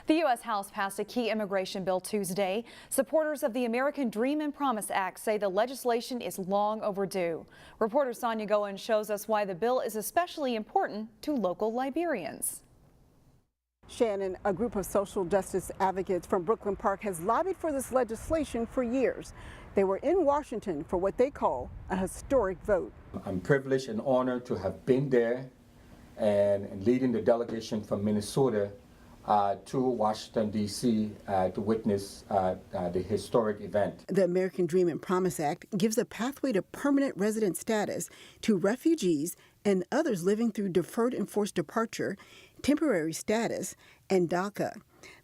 The U.S. House passed a key immigration bill Tuesday. Supporters of the American Dream and Promise Act say the legislation is long overdue. Reporter SONYA GOINS shows us why the bill is especially important to local Liberians. Shannon, a group of social justice advocates from Brooklyn Park, has lobbied for this legislation for years. They were in Washington for what they call a historic vote. I'm privileged and honored to have been there and leading the delegation from Minnesota to Washington, D.C. To witness the historic event. The American Dream and Promise Act gives a pathway to permanent resident status to refugees and others living through Deferred Enforced Departure, temporary status, and DACA.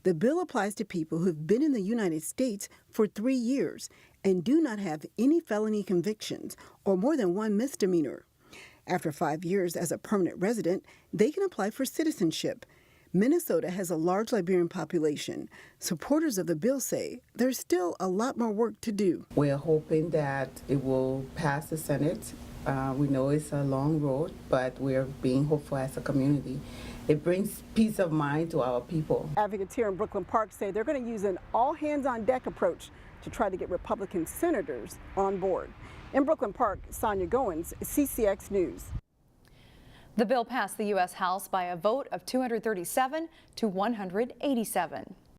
The bill applies to people who've been in the United States for 3 years and do not have any felony convictions or more than one misdemeanor. After 5 years as a permanent resident, they can apply for citizenship. Minnesota has a large Liberian population. Supporters of the bill say there's still a lot more work to do. We're hoping that it will pass the Senate. We know it's a long road, but we're being hopeful as a community. It brings peace of mind to our people. Advocates here in Brooklyn Park say they're going to use an all-hands-on-deck approach to try to get Republican senators on board. In Brooklyn Park, SONYA GOINS, CCX News. The bill passed the U.S. House by a vote of 237 to 187.